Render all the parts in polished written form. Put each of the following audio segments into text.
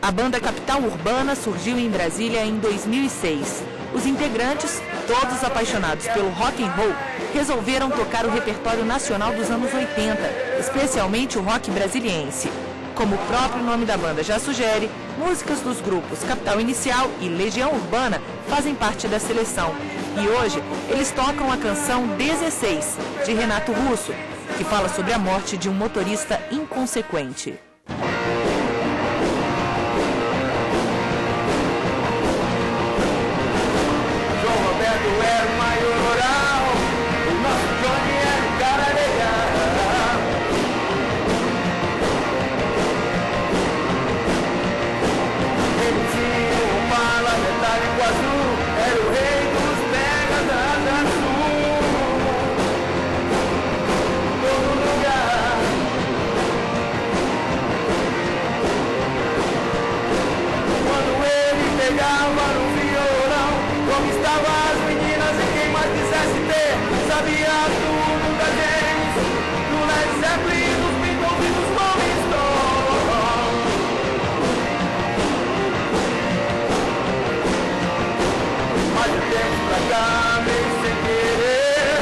A banda Capital Urbana surgiu em Brasília em 2006. Os integrantes, todos apaixonados pelo rock and roll, resolveram tocar o repertório nacional dos anos 80, especialmente o rock brasiliense. Como o próprio nome da banda já sugere, músicas dos grupos Capital Inicial e Legião Urbana fazem parte da seleção. E hoje eles tocam a canção 16, de Renato Russo, que fala sobre a morte de um motorista inconsequente. Sabia tudo da gente, do Led Zeppelin, dos Beatles e dos Rolling Stones. Mas de tempo pra cá, meio sem querer,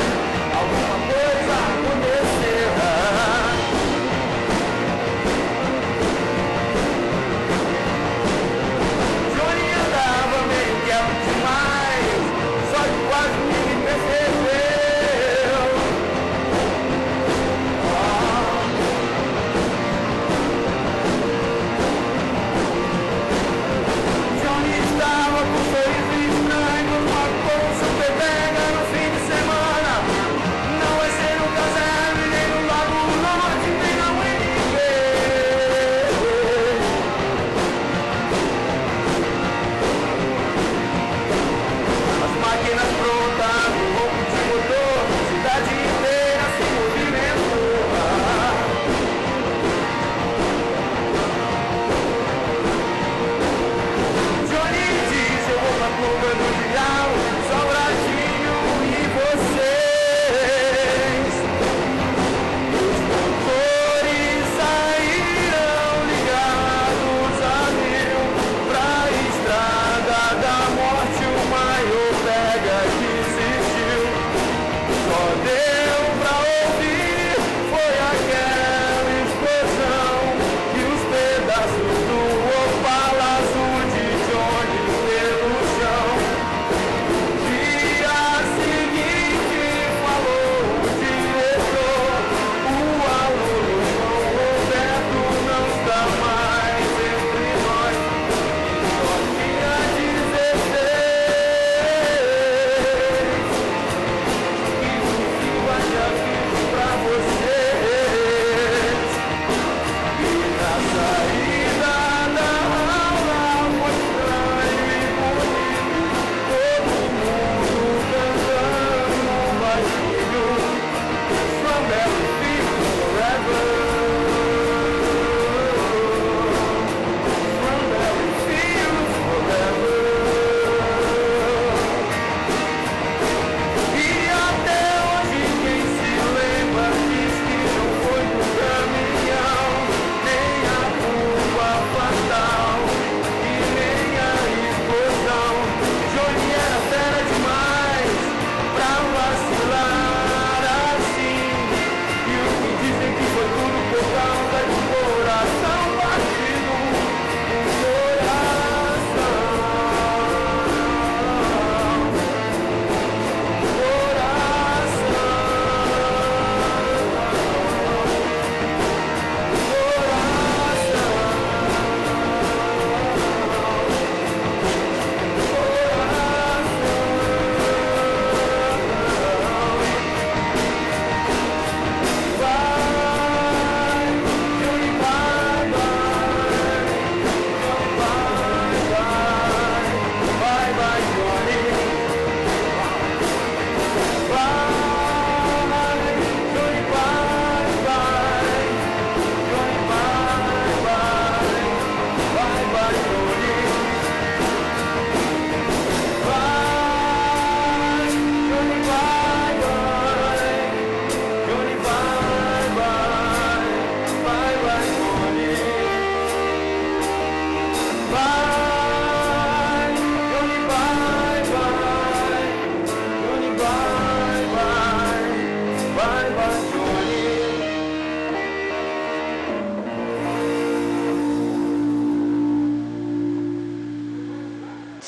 alguma coisa aconteceu. Johnny andava meio quieto demais, só que quase ninguém percebeu.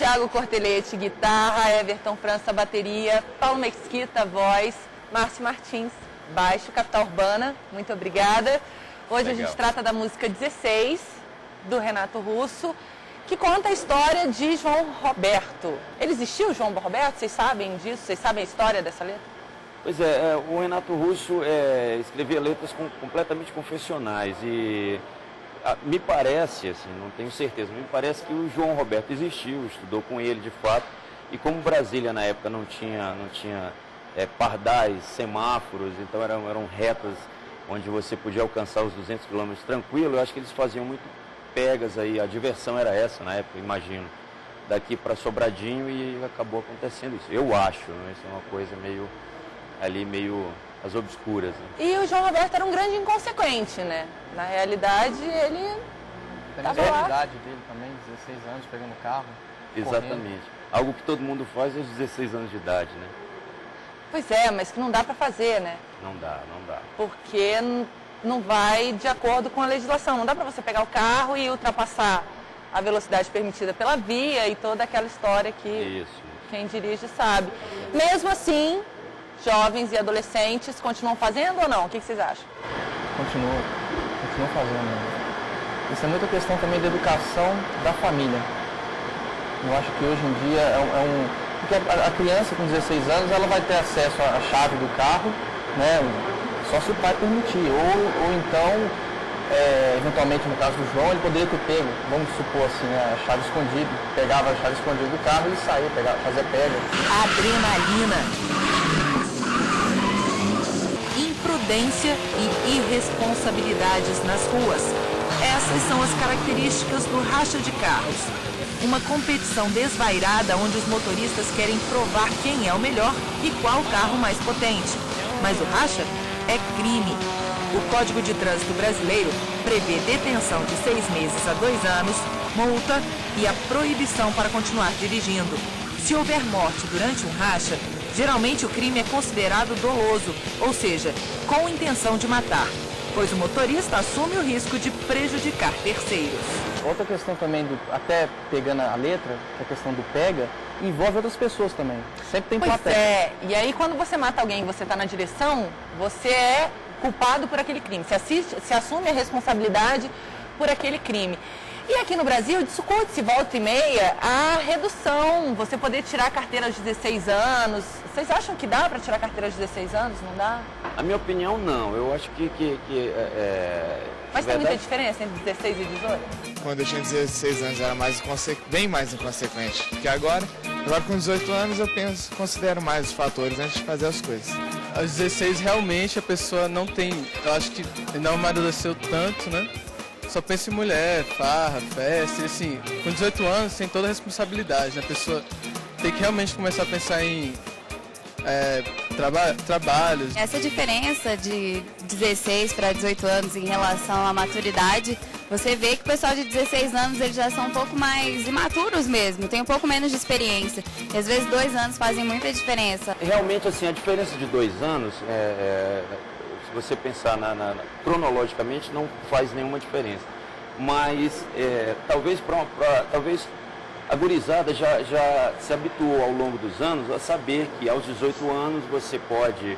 Thiago Cortelete, guitarra, Everton França, bateria, Paulo Mesquita, voz, Márcio Martins, baixo, Capital Urbana, muito obrigada. Hoje a gente trata da música 16, do Renato Russo, que conta a história de João Roberto. Ele existiu, João Roberto? Vocês sabem disso? Vocês sabem a história dessa letra? Pois é, o Renato Russo escrevia letras completamente confessionais e me parece, assim, não tenho certeza, me parece que o João Roberto existiu, estudou com ele de fato, e como Brasília na época não tinha pardais, semáforos, então eram retas onde você podia alcançar os 200 km tranquilo, eu acho que eles faziam muito pegas aí, a diversão era essa na época, imagino, daqui para Sobradinho, e acabou acontecendo isso, eu acho, né? Isso é uma coisa meio às obscuras. Né? E o João Roberto era um grande inconsequente, né? Na realidade, ele Tem a idade dele também, 16 anos, pegando carro. Exatamente. Correndo. Algo que todo mundo faz aos 16 anos de idade, né? Pois é, mas que não dá para fazer, né? Não dá. Porque não vai de acordo com a legislação. Não dá para você pegar o carro e ultrapassar a velocidade permitida pela via e toda aquela história que quem dirige sabe. Mesmo assim, jovens e adolescentes continuam fazendo ou não? O que vocês acham? Continuam fazendo. Isso é muita questão também da educação da família. Eu acho que hoje em dia porque a criança com 16 anos, ela vai ter acesso à chave do carro, né? Só se o pai permitir. Ou então, eventualmente no caso do João, ele poderia ter pego, vamos supor assim, a chave escondida. Pegava a chave escondida do carro e saía, fazia pega. Adrenalina, imprudência e irresponsabilidades nas ruas. Essas são as características do racha de carros. Uma competição desvairada onde os motoristas querem provar quem é o melhor e qual carro mais potente. Mas o racha é crime. O Código de Trânsito Brasileiro prevê detenção de 6 meses a 2 anos, multa e a proibição para continuar dirigindo. Se houver morte durante um racha, geralmente o crime é considerado doloso, ou seja, com intenção de matar, pois o motorista assume o risco de prejudicar terceiros. Outra questão também, até pegando a letra, que é a questão do pega, envolve outras pessoas também. Sempre tem plateia. E aí quando você mata alguém e você está na direção, você é culpado por aquele crime. Se assume a responsabilidade por aquele crime. E aqui no Brasil discute-se volta e meia a redução, você poder tirar a carteira aos 16 anos. Vocês acham que dá para tirar a carteira aos 16 anos? Não dá? A minha opinião, não. Eu acho que Mas tem muita diferença entre 16 e 18? Quando eu tinha 16 anos era bem mais inconsequente. Porque agora com 18 anos eu considero mais os fatores antes de fazer as coisas. Aos 16 realmente a pessoa não tem, eu acho que não amadureceu tanto, né? Só pensa em mulher, farra, festa, e assim, com 18 anos tem toda a responsabilidade, né? A pessoa tem que realmente começar a pensar em trabalhos. Essa diferença de 16 para 18 anos em relação à maturidade, você vê que o pessoal de 16 anos eles já são um pouco mais imaturos mesmo, tem um pouco menos de experiência. E às vezes 2 anos fazem muita diferença. Realmente, assim, a diferença de 2 anos, se você pensar cronologicamente, não faz nenhuma diferença. Mas talvez a gurizada já se habituou ao longo dos anos a saber que aos 18 anos você pode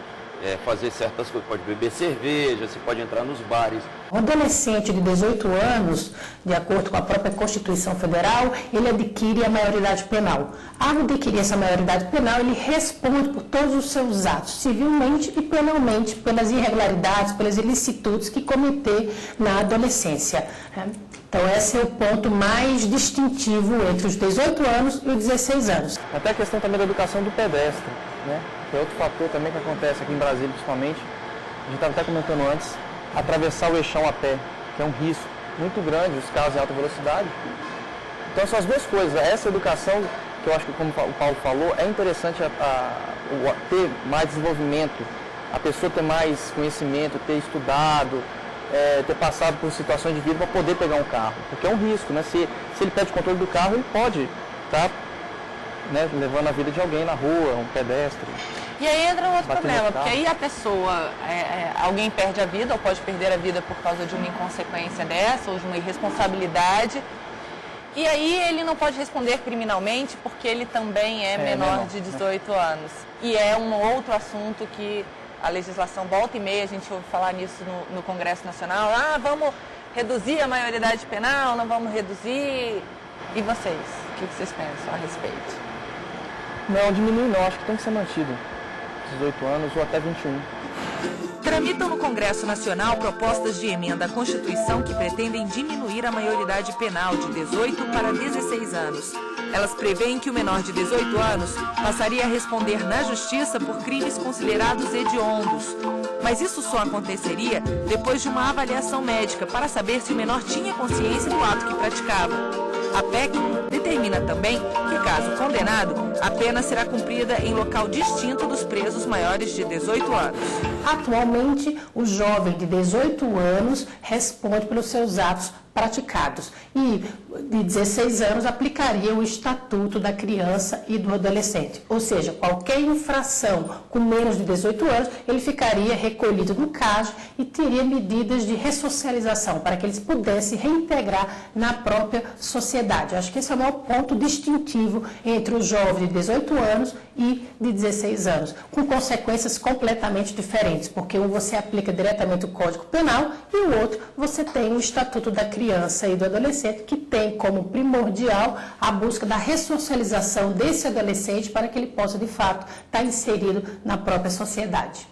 fazer certas coisas, pode beber cerveja, você pode entrar nos bares. O adolescente de 18 anos, de acordo com a própria Constituição Federal, ele adquire a maioridade penal. Ao adquirir essa maioridade penal, ele responde por todos os seus atos, civilmente e penalmente, pelas irregularidades, pelas ilicitudes que cometer na adolescência. Então, esse é o ponto mais distintivo entre os 18 anos e os 16 anos. Até a questão também da educação do pedestre, né? Que é outro fator também que acontece aqui em Brasília, principalmente. A gente estava até comentando antes, atravessar o eixão a pé, que é um risco muito grande, os carros em alta velocidade. Então, são as duas coisas. Essa educação, que eu acho que, como o Paulo falou, é interessante ter mais desenvolvimento, a pessoa ter mais conhecimento, ter estudado, ter passado por situações de vida para poder pegar um carro, porque é um risco, né? Se ele perde o controle do carro, ele pode estar levando a vida de alguém na rua, um pedestre. E aí entra um outro problema, porque aí a pessoa, alguém perde a vida ou pode perder a vida por causa de uma inconsequência dessa ou de uma irresponsabilidade. E aí ele não pode responder criminalmente porque ele também é menor de 18 anos. E é um outro assunto que a legislação volta e meia, a gente ouve falar nisso no Congresso Nacional. Ah, vamos reduzir a maioridade penal, não vamos reduzir. E vocês? O que vocês pensam a respeito? Não, diminui não, acho que tem que ser mantido. 18 anos ou até 21. Tramitam no Congresso Nacional propostas de emenda à Constituição que pretendem diminuir a maioridade penal de 18 para 16 anos. Elas prevêem que o menor de 18 anos passaria a responder na Justiça por crimes considerados hediondos. Mas isso só aconteceria depois de uma avaliação médica para saber se o menor tinha consciência do ato que praticava. A PEC determina também que, caso condenado, a pena será cumprida em local distinto dos presos maiores de 18 anos. Atualmente, o jovem de 18 anos responde pelos seus atos praticados e de 16 anos aplicaria o Estatuto da Criança e do Adolescente. Ou seja, qualquer infração com menos de 18 anos, ele ficaria recolhido no CAD e teria medidas de ressocialização para que eles pudessem reintegrar na própria sociedade. Eu acho que esse é o maior ponto distintivo entre o jovem de 18 anos e de 16 anos, com consequências completamente diferentes, porque um você aplica diretamente o Código Penal e o outro você tem o Estatuto da Criança e do Adolescente, que tem como primordial a busca da ressocialização desse adolescente para que ele possa, de fato, estar inserido na própria sociedade.